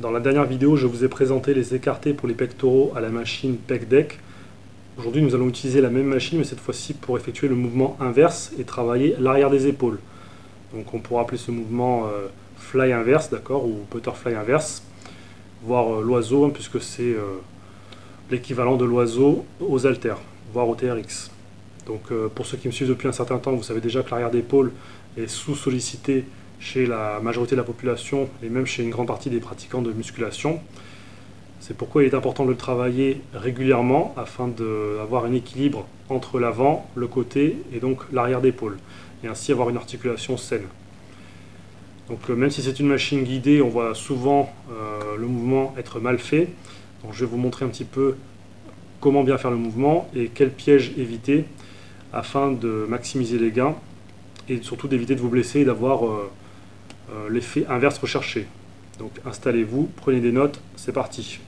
Dans la dernière vidéo, je vous ai présenté les écartés pour les pectoraux à la machine PecDeck. Aujourd'hui, nous allons utiliser la même machine, mais cette fois-ci pour effectuer le mouvement inverse et travailler l'arrière des épaules. Donc on pourra appeler ce mouvement fly inverse, d'accord, ou butterfly inverse, voire l'oiseau, puisque c'est l'équivalent de l'oiseau aux haltères, voire au TRX. Donc pour ceux qui me suivent depuis un certain temps, vous savez déjà que l'arrière d'épaule est sous-sollicité chez la majorité de la population et même chez une grande partie des pratiquants de musculation. C'est pourquoi il est important de le travailler régulièrement afin d'avoir un équilibre entre l'avant, le côté et donc l'arrière d'épaule et ainsi avoir une articulation saine. Donc même si c'est une machine guidée, on voit souvent le mouvement être mal fait. Donc je vais vous montrer un petit peu comment bien faire le mouvement et quels pièges éviter afin de maximiser les gains et surtout d'éviter de vous blesser et d'avoir l'effet inverse recherché. Donc installez-vous, prenez des notes, c'est parti.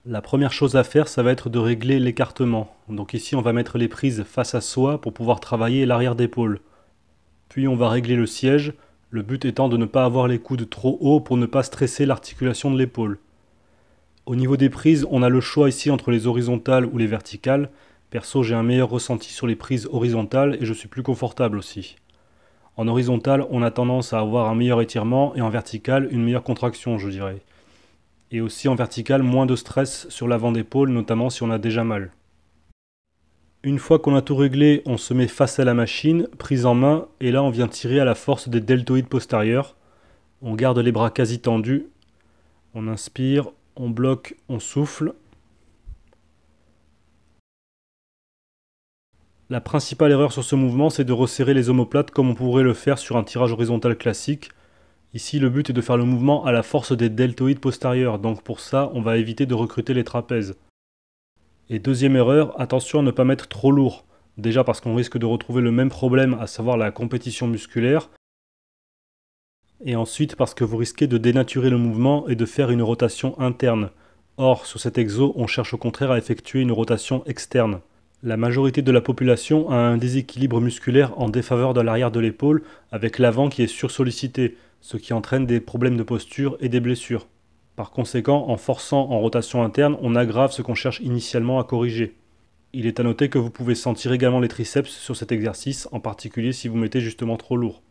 La première chose à faire, ça va être de régler l'écartement. Donc ici, on va mettre les prises face à soi pour pouvoir travailler l'arrière d'épaule. Puis on va régler le siège, le but étant de ne pas avoir les coudes trop hauts pour ne pas stresser l'articulation de l'épaule. Au niveau des prises, on a le choix ici entre les horizontales ou les verticales. Perso, j'ai un meilleur ressenti sur les prises horizontales et je suis plus confortable aussi. En horizontal, on a tendance à avoir un meilleur étirement et en vertical, une meilleure contraction, je dirais. Et aussi en vertical, moins de stress sur l'avant d'épaule, notamment si on a déjà mal. Une fois qu'on a tout réglé, on se met face à la machine, prise en main, et là on vient tirer à la force des deltoïdes postérieurs. On garde les bras quasi tendus, on inspire, on bloque, on souffle. La principale erreur sur ce mouvement, c'est de resserrer les omoplates comme on pourrait le faire sur un tirage horizontal classique. Ici, le but est de faire le mouvement à la force des deltoïdes postérieurs, donc pour ça, on va éviter de recruter les trapèzes. Et deuxième erreur, attention à ne pas mettre trop lourd. Déjà parce qu'on risque de retrouver le même problème, à savoir la compétition musculaire. Et ensuite parce que vous risquez de dénaturer le mouvement et de faire une rotation interne. Or, sur cet exo, on cherche au contraire à effectuer une rotation externe. La majorité de la population a un déséquilibre musculaire en défaveur de l'arrière de l'épaule, avec l'avant qui est sursollicité, ce qui entraîne des problèmes de posture et des blessures. Par conséquent, en forçant en rotation interne, on aggrave ce qu'on cherche initialement à corriger. Il est à noter que vous pouvez sentir également les triceps sur cet exercice, en particulier si vous mettez justement trop lourd.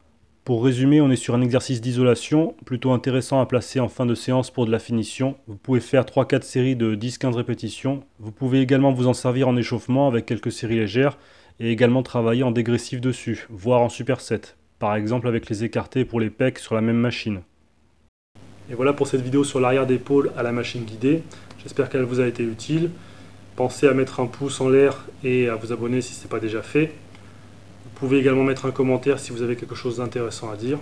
Pour résumer, on est sur un exercice d'isolation, plutôt intéressant à placer en fin de séance pour de la finition. Vous pouvez faire 3-4 séries de 10-15 répétitions. Vous pouvez également vous en servir en échauffement avec quelques séries légères et également travailler en dégressif dessus, voire en superset. Par exemple avec les écartés pour les pecs sur la même machine. Et voilà pour cette vidéo sur l'arrière d'épaule à la machine guidée. J'espère qu'elle vous a été utile. Pensez à mettre un pouce en l'air et à vous abonner si ce n'est pas déjà fait. Vous pouvez également mettre un commentaire si vous avez quelque chose d'intéressant à dire.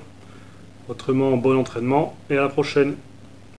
Autrement, bon entraînement et à la prochaine.